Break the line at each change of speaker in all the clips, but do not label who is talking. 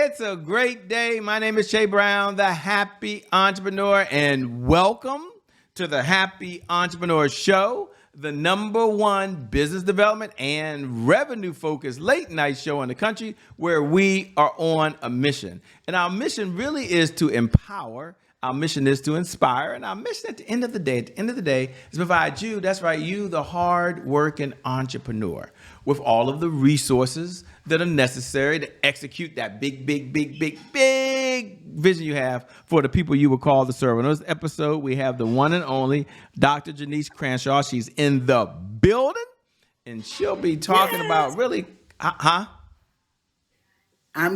It's a great day. My name is Shay Brown, the Happy Entrepreneur, and welcome to the Happy Entrepreneur Show, the #1 business development and revenue-focused late-night show in the country where we are on a mission. And our mission really is to empower. Our mission is to inspire. And our mission at the end of the day, is to provide you, that's right, you, the hard-working entrepreneur, with all of the resources that are necessary to execute that big vision you have for the people you were called to serve. In this episode, we have the one and only Dr. Janice Crenshaw. She's in the building, and she'll be talking about really,
I'm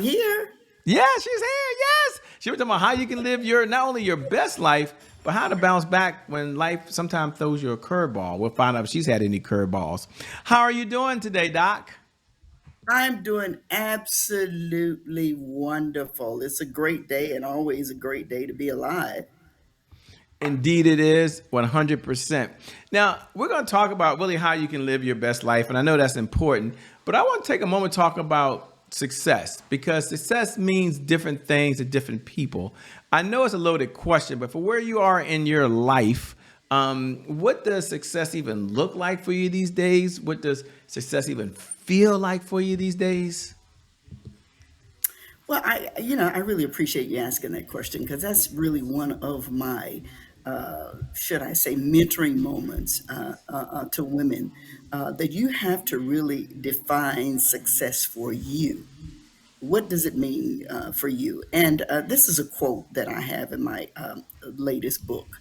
here.
Yeah, she's here. Yes. She was talking about how you can live not only your best life, but how to bounce back when life sometimes throws you a curveball. We'll find out if she's had any curveballs. How are you doing today, Doc?
I'm doing absolutely wonderful. It's a great day and always a great day to be alive.
Indeed it is, 100%. Now, we're going to talk about really how you can live your best life, and I know that's important, but I want to take a moment to talk about success, because success means different things to different people. I know it's a loaded question, but for where you are in your life, what does success even look like for you these days? What does success even feel like for you these days?
Well, I really appreciate you asking that question, because that's really one of my, should I say, mentoring moments to women, that you have to really define success for you. What does it mean for you? And this is a quote that I have in my latest book.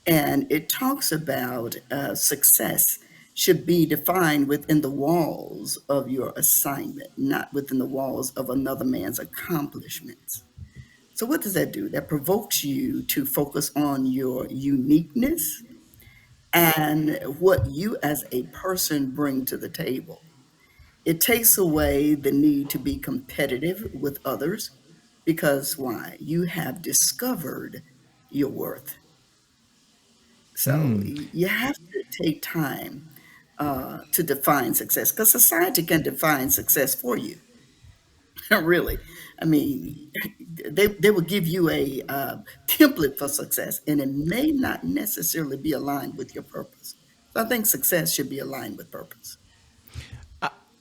And it talks about success should be defined within the walls of your assignment, not within the walls of another man's accomplishments. So what does that do? That provokes you to focus on your uniqueness and what you as a person bring to the table. It takes away the need to be competitive with others, because why? You have discovered your worth. So you have to take time to define success, because society can define success for you. Really. I mean, they will give you a template for success, and it may not necessarily be aligned with your purpose. So I think success should be aligned with purpose.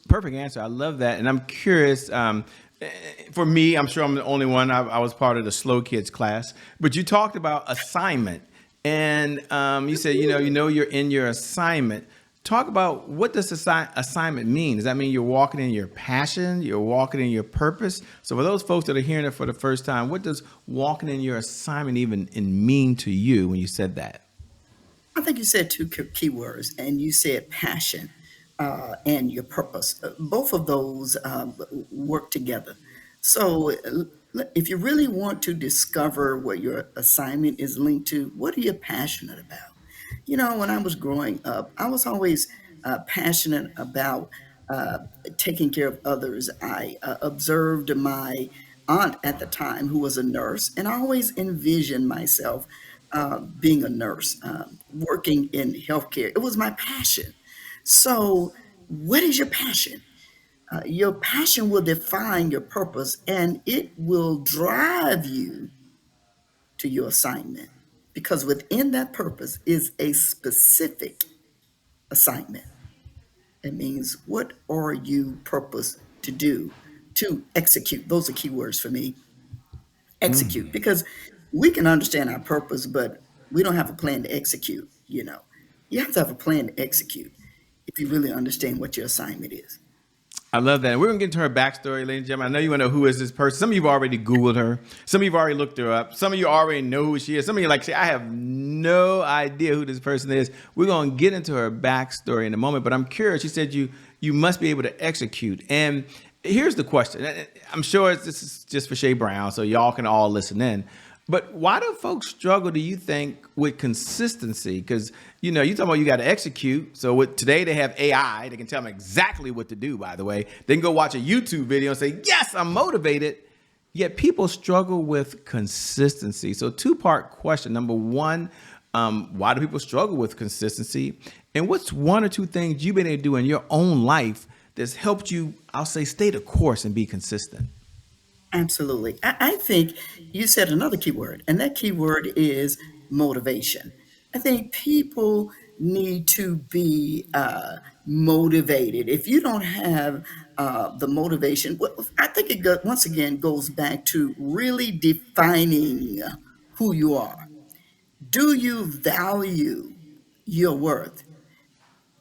Perfect answer. I love that. And I'm curious, for me, I'm sure I'm the only one. I was part of the slow kids class, but you talked about assignment, and you said, you're in your assignment. Talk about, what does assignment mean? Does that mean you're walking in your passion? You're walking in your purpose? So for those folks that are hearing it for the first time, what does walking in your assignment even mean to you when you said that?
I think you said two key words, and you said passion and your purpose. Both of those work together. So if you really want to discover what your assignment is linked to, what are you passionate about? When I was growing up, I was always passionate about taking care of others. I observed my aunt at the time, who was a nurse, and I always envisioned myself being a nurse, working in healthcare. It was my passion. So what is your passion? Your passion will define your purpose, and it will drive you to your assignment, because within that purpose is a specific assignment. It means, what are you purposed to do, to execute? Those are key words for me. Execute, because we can understand our purpose, but we don't have a plan to execute. You have to have a plan to execute if you really understand what your assignment is.
I love that. We're going to get into her backstory, ladies and gentlemen. I know you want to know who is this person. Some of you have already Googled her. Some of you have already looked her up. Some of you already know who she is. Some of you say, I have no idea who this person is. We're going to get into her backstory in a moment, but I'm curious. She said you must be able to execute. And here's the question. I'm sure this is just for Shay Brown, so y'all can all listen in. But why do folks struggle, do you think, with consistency? Because, you talk about you got to execute. So today they have AI. They can tell them exactly what to do, by the way. They can go watch a YouTube video and say, yes, I'm motivated. Yet people struggle with consistency. So two-part question. Number one, why do people struggle with consistency? And what's one or two things you've been able to do in your own life that's helped you, I'll say, stay the course and be consistent?
Absolutely. I think you said another key word, and that key word is motivation. I think people need to be motivated. If you don't have the motivation, well, I think once again goes back to really defining who you are. Do you value your worth?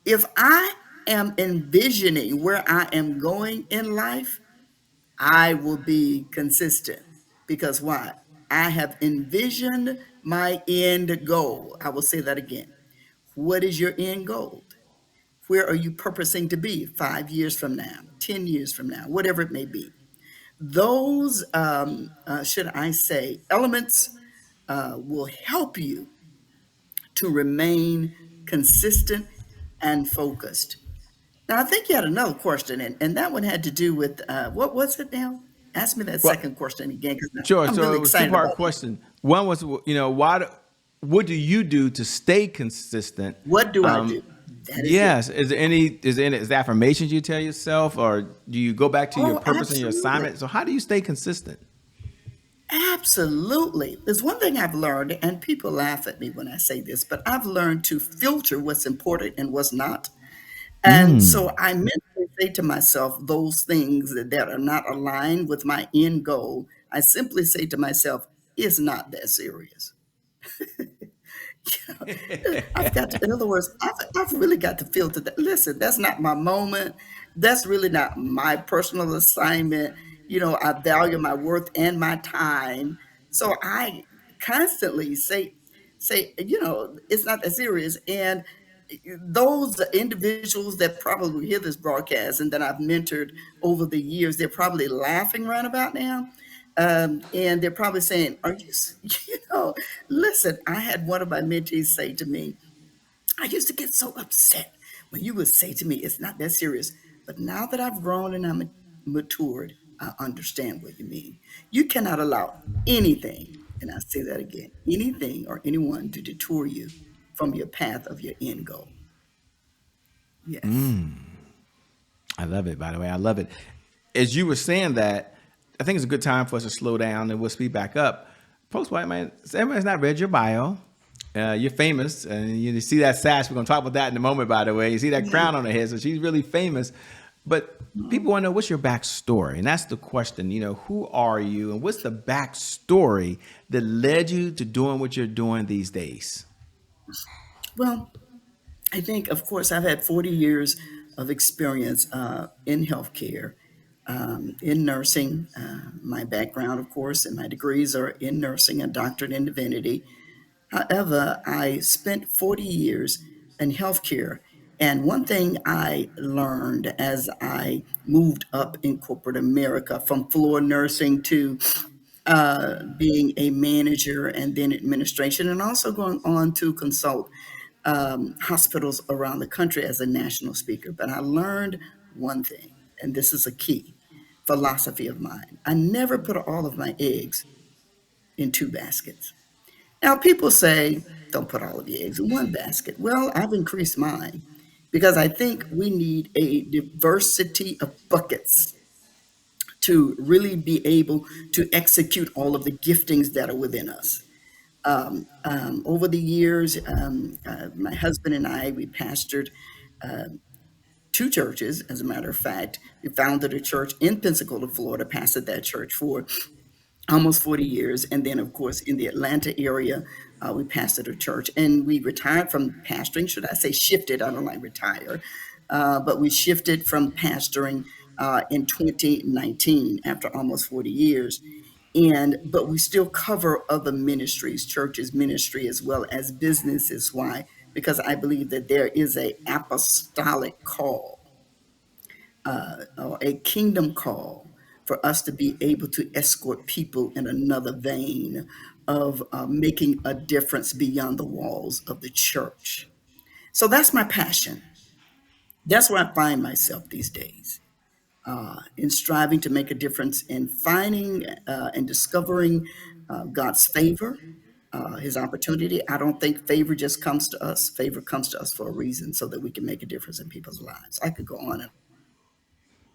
If I am envisioning where I am going in life, I will be consistent because why? I have envisioned my end goal. I will say that again. What is your end goal? Where are you purposing to be 5 years from now, 10 years from now, whatever it may be? Those, should I say, elements will help you to remain consistent and focused. Now, I think you had another question, and that one had to do with what was it now? Ask me that
Well,
second question again because
sure.
I'm
So
really
it was two
excited
part
about this.
question. One was, what do you do to stay consistent?
What do I
Um,
do? That is it.
yes. Is there affirmations you tell yourself, or do you go back to your
Oh,
purpose and your
absolutely.
assignment? So how do you stay consistent?
Absolutely. There's one thing I've learned, and people laugh at me when I say this, but I've learned to filter what's important and what's not. And so I mentally say to myself those things that are not aligned with my end goal. I simply say to myself, it's not that serious. I've got to, in other words, I've really got to filter that. Listen, that's not my moment. That's really not my personal assignment. I value my worth and my time. So I constantly say, it's not that serious. And those individuals that probably hear this broadcast and that I've mentored over the years, they're probably laughing right about now. And they're probably saying, are you, listen, I had one of my mentees say to me, I used to get so upset when you would say to me, it's not that serious. But now that I've grown and I'm matured, I understand what you mean. You cannot allow anything, and I say that again, anything or anyone to detour you from your path of your end goal. Yes.
I love it, by the way. I love it. As you were saying that, I think it's a good time for us to slow down and we'll speed back up. Post White Man, everyone's not read your bio. You're famous, and you see that sash. We're going to talk about that in a moment, by the way. You see that
Yeah.
crown on her head, so she's really famous. But people want to know what's your backstory, and that's the question. Who are you, and what's the backstory that led you to doing what you're doing these days?
Well, I think, of course, I've had 40 years of experience in healthcare, in nursing. My background, of course, and my degrees are in nursing, a doctorate in divinity. However, I spent 40 years in healthcare. And one thing I learned as I moved up in corporate America from floor nursing to being a manager and then administration, and also going on to consult hospitals around the country as a national speaker. But I learned one thing, and this is a key philosophy of mine. I never put all of my eggs in two baskets. Now, people say, don't put all of your eggs in one basket. Well, I've increased mine because I think we need a diversity of buckets to really be able to execute all of the giftings that are within us. Over the years, my husband and I, we pastored two churches. As a matter of fact, we founded a church in Pensacola, Florida, pastored that church for almost 40 years. And then, of course, in the Atlanta area, we pastored a church. And we retired from pastoring, should I say shifted? I don't like retire. But we shifted from pastoring in 2019 after almost 40 years. But we still cover other ministries, churches, ministry, as well as businesses. Why? Because I believe that there is a apostolic call or a kingdom call for us to be able to escort people in another vein of making a difference beyond the walls of the church. So that's my passion. That's where I find myself these days, in striving to make a difference in finding and discovering God's favor, His opportunity. I don't think favor just comes to us. Favor comes to us for a reason so that we can make a difference in people's lives. I could go on and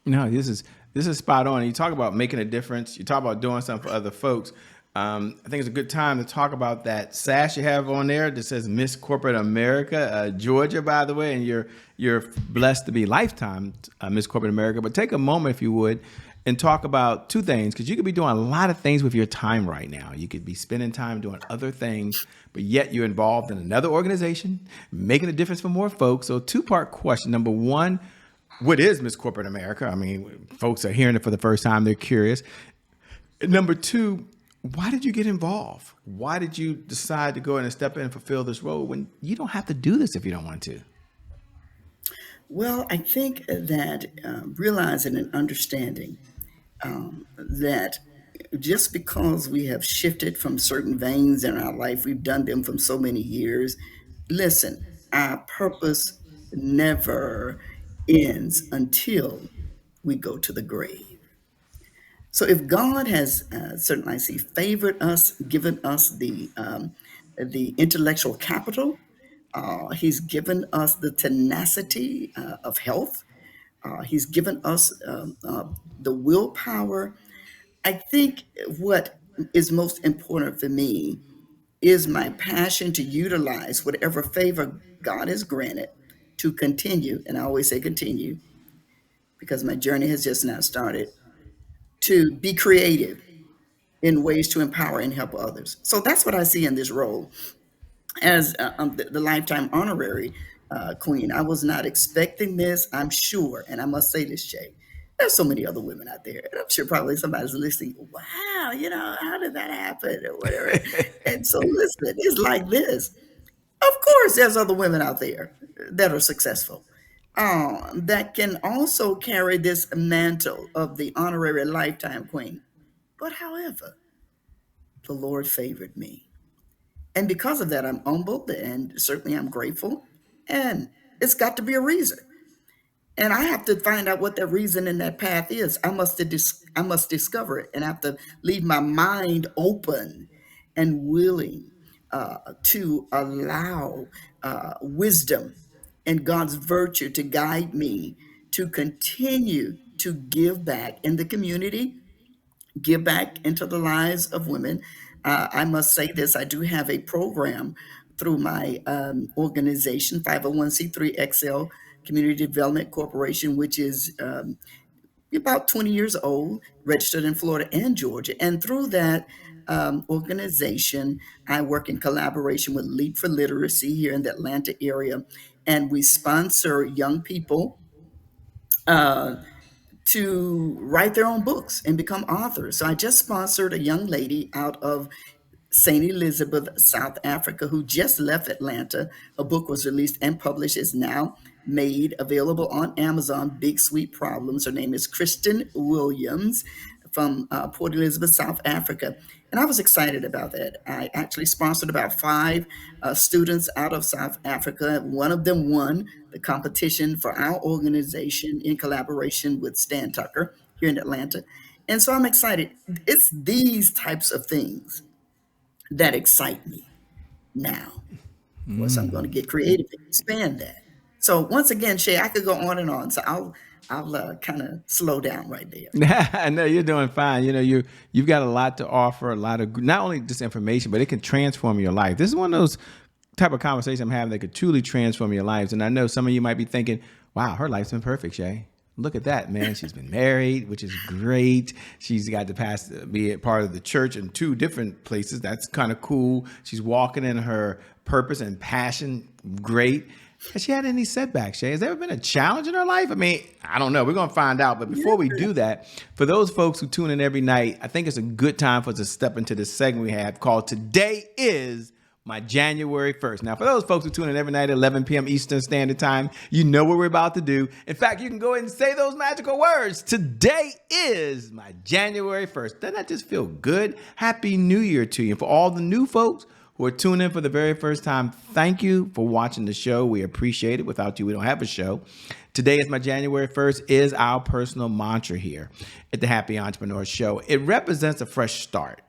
No, this is spot on. You talk about making a difference. You talk about doing something for other folks. I think it's a good time to talk about that sash you have on there that says Miss Corporate America, Georgia, by the way, and you're blessed to be lifetime Miss Corporate America. But take a moment, if you would, and talk about two things, because you could be doing a lot of things with your time right now. You could be spending time doing other things, but yet you're involved in another organization, making a difference for more folks. So two-part question. Number one, what is Miss Corporate America? I mean, folks are hearing it for the first time. They're curious. Number two, why did you get involved? Why did you decide to go in and step in and fulfill this role when you don't have to do this if you don't want to?
Well, I think that realizing and understanding that just because we have shifted from certain veins in our life, we've done them from so many years. Listen, our purpose never ends until we go to the grave. So if God has certainly, I see, favored us, given us the intellectual capital, He's given us the tenacity of health. He's given us the willpower. I think what is most important for me is my passion to utilize whatever favor God has granted to continue, and I always say continue because my journey has just now started, to be creative in ways to empower and help others. So that's what I see in this role as the lifetime honorary queen. I was not expecting this, I'm sure. And I must say this, Shay, there's so many other women out there. And I'm sure probably somebody's listening, wow, how did that happen or whatever. And so listen, it's like this. Of course, there's other women out there that are successful, that can also carry this mantle of the honorary lifetime queen. But however, the Lord favored me. And because of that, I'm humbled and certainly I'm grateful. And it's got to be a reason. And I have to find out what that reason in that path is. I must discover it, and I have to leave my mind open and willing to allow wisdom and God's virtue to guide me to continue to give back in the community, give back into the lives of women. I must say this, I do have a program through my organization, 501c3 XL Community Development Corporation, which is about 20 years old, registered in Florida and Georgia. And through that organization, I work in collaboration with Leap for Literacy here in the Atlanta area. And we sponsor young people to write their own books and become authors. So I just sponsored a young lady out of St. Elizabeth, South Africa, who just left Atlanta. A book was released and published, is now made available on Amazon, Big Sweet Problems. Her name is Kristen Williams from Port Elizabeth, South Africa. And I was excited about that. I actually sponsored about 5 students out of South Africa. One of them won the competition for our organization in collaboration with Stan Tucker here in Atlanta. And so I'm excited. It's these types of things that excite me now. Of course, I'm going to get creative and expand that. So once again, Shay, I could go on and on. So I'll kind of slow down right there.
I know you're doing fine. You've got a lot to offer, a lot of not only just information, but it can transform your life. This is one of those type of conversations I'm having that could truly transform your lives. And I know some of you might be thinking, wow, her life's been perfect, Shay. Look at that, man. She's been married, which is great. She's got to be a part of the church in 2 different places. That's kind of cool. She's walking in her purpose and passion. Great. Has she had any setbacks, Shay? Has there ever been a challenge in her life? I mean, I don't know. We're going to find out. But before we do that, for those folks who tune in every night, I think it's a good time for us to step into this segment we have called Today is My January 1st. Now, for those folks who tune in every night at 11 p.m. Eastern Standard Time, you know what we're about to do. In fact, you can go ahead and say those magical words. Today is my January 1st. Doesn't that just feel good? Happy New Year to you. And for all the new folks who are tuning in for the very first time, thank you for watching the show. We appreciate it. Without you, we don't have a show. Today is my January 1st is our personal mantra here at the Happy Entrepreneur Show. It represents a fresh start.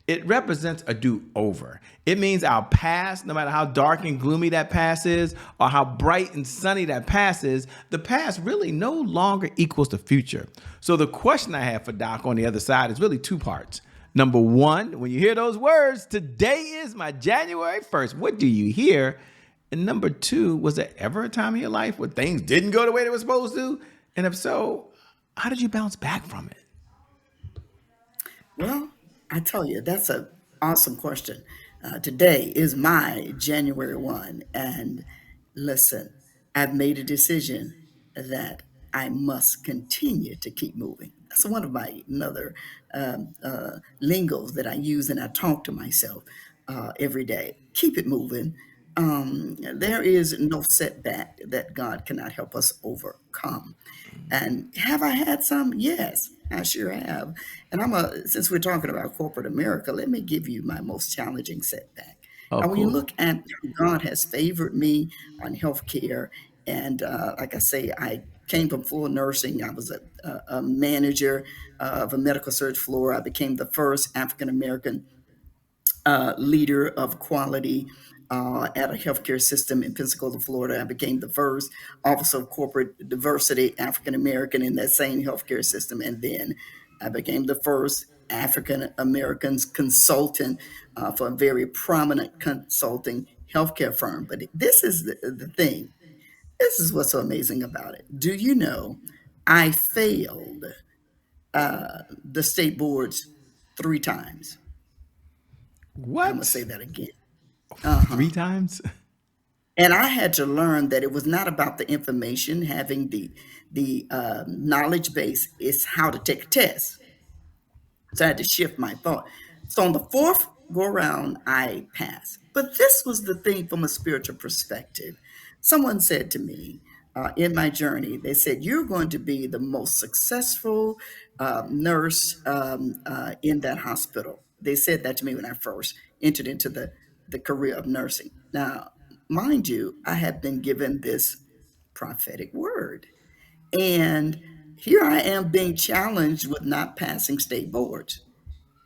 It represents a do-over. It means our past, no matter how dark and gloomy that past is, or how bright and sunny that past is, the past really no longer equals the future. So the question I have for Doc on the other side is really two parts. Number one, when you hear those words, today is my January 1st, what do you hear? And number two, was there ever a time in your life where things didn't go the way they were supposed to? And if so, how did you bounce back from it?
Well, I tell you, that's an awesome question. Today is my January 1. And listen, I've made a decision that I must continue to keep moving. That's one of my another lingos that I use and I talk to myself every day. Keep it moving. There is no setback that God cannot help us overcome. And have I had some? Yes, I sure have. And since we're talking about corporate America, let me give you my most challenging setback.
Oh,
And when you
cool.
look at how God has favored me on healthcare, and like I say, I came from full nursing. I was a manager of a medical surge floor. I became the first African American leader of quality at a healthcare system in Pensacola, Florida. I became the first officer of corporate diversity African American in that same healthcare system. And then I became the first African Americans consultant for a very prominent consulting healthcare firm. But this is the thing. This is what's so amazing about it. Do you know I failed the state boards 3 times? I'm going to say
What?
that again. Uh-huh.
3 times?
And I had to learn that it was not about the information, having the knowledge base. It's how to take a test. So I had to shift my thought. So on the fourth go around, I passed. But this was the thing from a spiritual perspective. Someone said to me in my journey, they said, "You're going to be the most successful nurse in that hospital." They said that to me when I first entered into the career of nursing. Now, mind you, I had been given this prophetic word. And here I am being challenged with not passing state boards.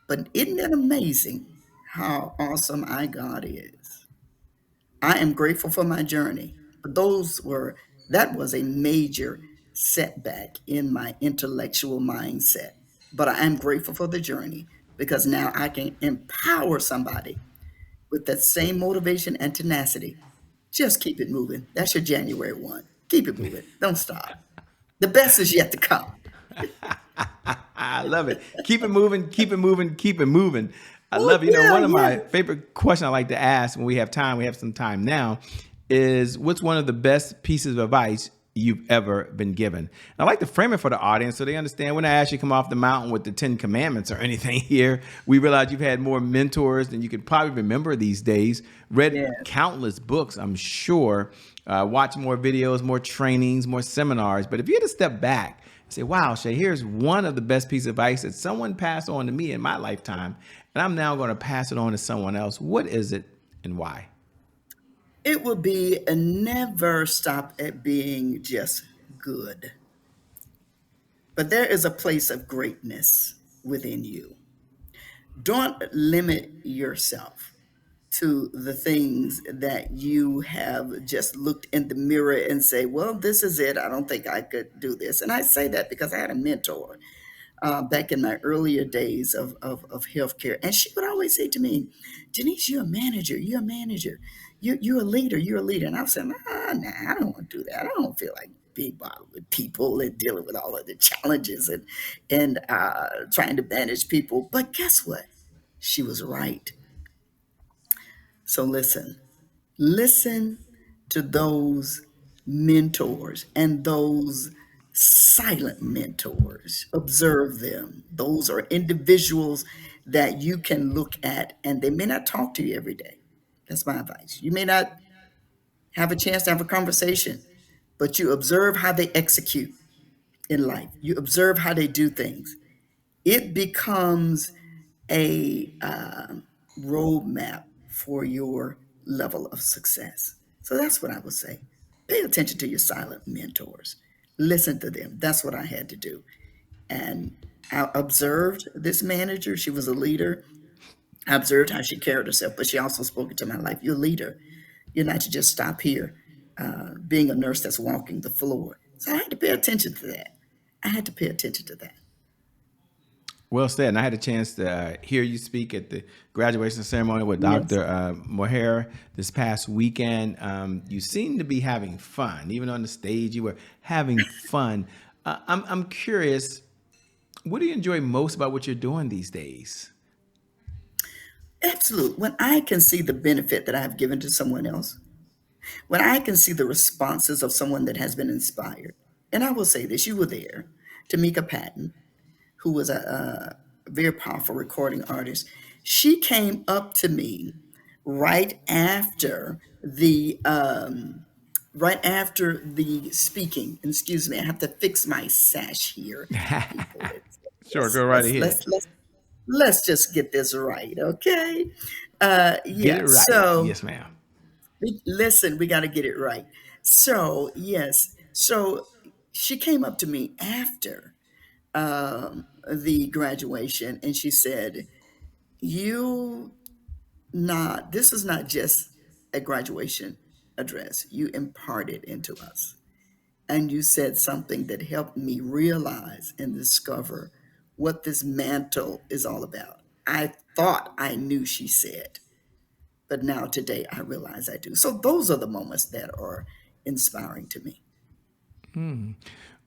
But isn't it amazing how awesome our God is? I am grateful for my journey, but that was a major setback in my intellectual mindset. But I am grateful for the journey because now I can empower somebody with that same motivation and tenacity. Just keep it moving. That's your January 1. Keep it moving. Don't stop. The best is yet to come.
I love it. Keep it moving, keep it moving, keep it moving. I
Oh,
love it.
yeah,
One of
yeah.
my favorite questions I like to ask when we have time, we have some time now, is what's one of the best pieces of advice you've ever been given? And I like to frame it for the audience so they understand when I ask you to come off the mountain with the 10 commandments or anything here. We realize you've had more mentors than you could probably remember these days, read
Yes.
countless books, I'm sure, watch more videos, more trainings, more seminars. But if you had to step back and say, wow, Shay, here's one of the best pieces of advice that someone passed on to me in my lifetime, and I'm now going to pass it on to someone else. What is it and why?
It will be a never stop at being just good. But there is a place of greatness within you. Don't limit yourself to the things that you have just looked in the mirror and say, well, this is it. I don't think I could do this. And I say that because I had a mentor back in my earlier days of healthcare. And she would always say to me, Janice, you're a manager. You're a manager. You're a leader. You're a leader. And I was saying, nah, I don't want to do that. I don't feel like being bothered with people and dealing with all of the challenges and trying to manage people. But guess what? She was right. So listen to those mentors and those silent mentors. Observe them. Those are individuals that you can look at, and they may not talk to you every day. That's my advice. You may not have a chance to have a conversation, but you observe how they execute in life. You observe how they do things. It becomes a roadmap for your level of success. So that's what I would say. Pay attention to your silent mentors. Listen to them. That's what I had to do. And I observed this manager. She was a leader. I observed how she carried herself, but she also spoke into my life. You're a leader. You're not to just stop here, being a nurse that's walking the floor. So I had to pay attention to that. I had to pay attention to that.
Well said. And I had a chance to hear you speak at the graduation ceremony with
Yes,
Dr. Mohair this past weekend. You seem to be having fun. Even on the stage, you were having fun. I'm curious, what do you enjoy most about what you're doing these days?
absolutely. When I can see the benefit that I've given to someone else, when I can see the responses of someone that has been inspired, and I will say this, you were there, Tamika Patton, who was a very powerful recording artist. She came up to me right after the speaking. Excuse me, I have to fix my sash here, people.
Sure, go right ahead.
Let's just get this right, okay?
Get
Yeah.
it right.
So
Yes, ma'am.
listen, we got to get it right. So yes, so she came up to me after the graduation, and she said, "You not this is not just a graduation address. You imparted into us, and you said something that helped me realize and discover what this mantle is all about." I thought I knew, she said, but now today I realize I do. So those are the moments that are inspiring to me.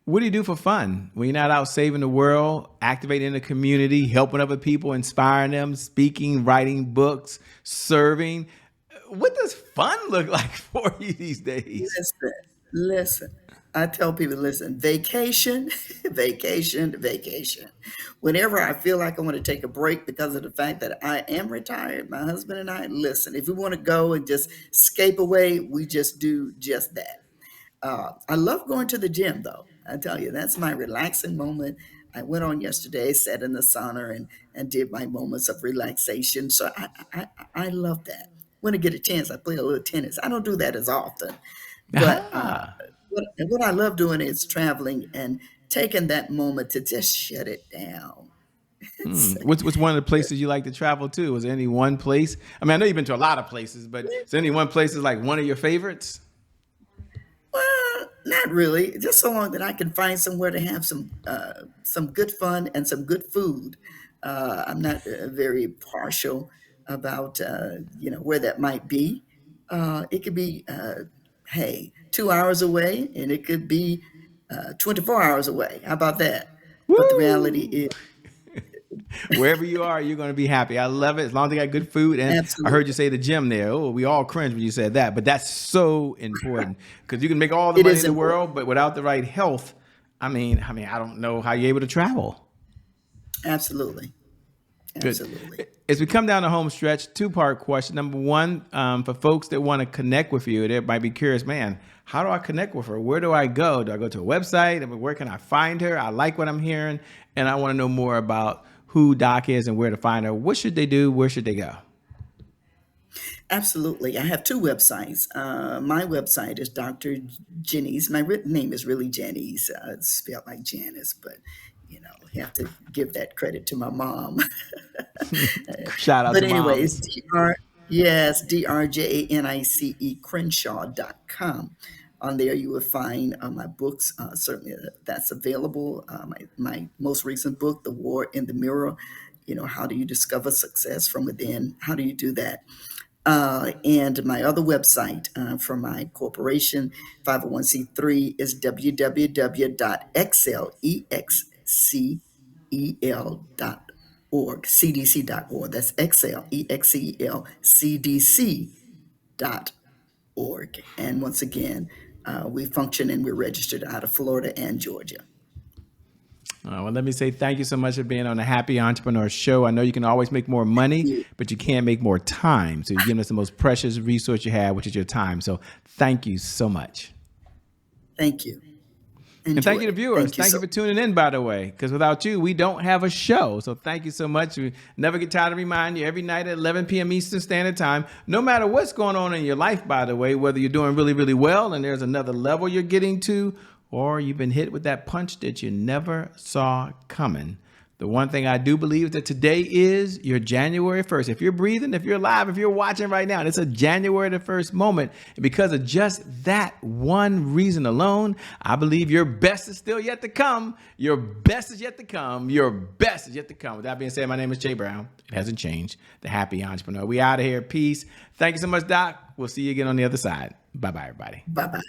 What do you do for fun when you're not out saving the world, activating the community, helping other people, inspiring them, speaking, writing books, serving? What does fun look like for you these days?
Listen, listen. I tell people, listen, vacation, vacation, vacation. Whenever I feel like I want to take a break because of the fact that I am retired, my husband and I, listen, if we want to go and just escape away, we just do just that. I love going to the gym, though. I tell you, that's my relaxing moment. I went on yesterday, sat in the sauna, and did my moments of relaxation. So I love that. When I get a chance, I play a little tennis. I don't do that as often, but
Ah,
what I love doing is traveling and taking that moment to just shut it down. It's,
what's one of the places you like to travel to? Was there any one place? I mean, I know you've been to a lot of places, but is there any one place that's like one of your favorites?
well, not really. Just so long that I can find somewhere to have some good fun and some good food. I'm not very partial about where that might be. It could be, hey, 2 hours away, and it could be 24 hours away. How about that? But the reality
Woo!
is,
Wherever you are, you're going to be happy. I love it as long as they got good food. And I heard you
absolutely,
say the gym there. Oh, we all cringe when you said that, but that's so important because you can make all the
it
money in
is
the
important.
world, but without the right health, I don't know how you're able to travel.
Absolutely,
Good.
absolutely.
As we come down the home stretch, two-part question. Number one, for folks that want to connect with you, they might be curious, man, how do I connect with her? Where do I go? Do I go to a website? I mean, where can I find her? I like what I'm hearing, and I want to know more about who Doc is and where to find her. What should they do? Where should they go?
Absolutely. I have two websites. My website is Dr. Jenny's. My written name is really Janice. It's spelled like Janice, but you have to give that credit to my mom.
Shout out
But
to
anyways,
moms.
yes, DRJANICE Crenshaw.com. On there, you will find my books. Certainly, that's available. My most recent book, The War in the Mirror. How do you discover success from within? How do you do that? And my other website for my corporation, 501c3, is www.excel.org, cdc.org. That's Excel, EXCEL, CDC.org. And once again, we function and we're registered out of Florida and Georgia.
Well, let me say thank you so much for being on the Happy Entrepreneur Show. I know you can always make more money,
You-
but you can't make more time. So you're giving us the most precious resource you have, which is your time. So thank you so much.
Thank you.
And thank you to
Enjoy.
viewers.
Thank you
Thank you
so
for tuning in, by the way, because without you, we don't have a show. So thank you so much. We never get tired of reminding you every night at 11 p.m. Eastern Standard Time, no matter what's going on in your life, by the way, whether you're doing really, really well and there's another level you're getting to, or you've been hit with that punch that you never saw coming. The one thing I do believe is that today is your January 1st. If you're breathing, if you're alive, if you're watching right now, and it's a January the 1st moment. And because of just that one reason alone, I believe your best is still yet to come. Your best is yet to come. Your best is yet to come. With that being said, my name is Jay Brown. It hasn't changed. The Happy Entrepreneur. We out of here. Peace. Thank you so much, Doc. We'll see you again on the other side. Bye-bye, everybody.
Bye-bye.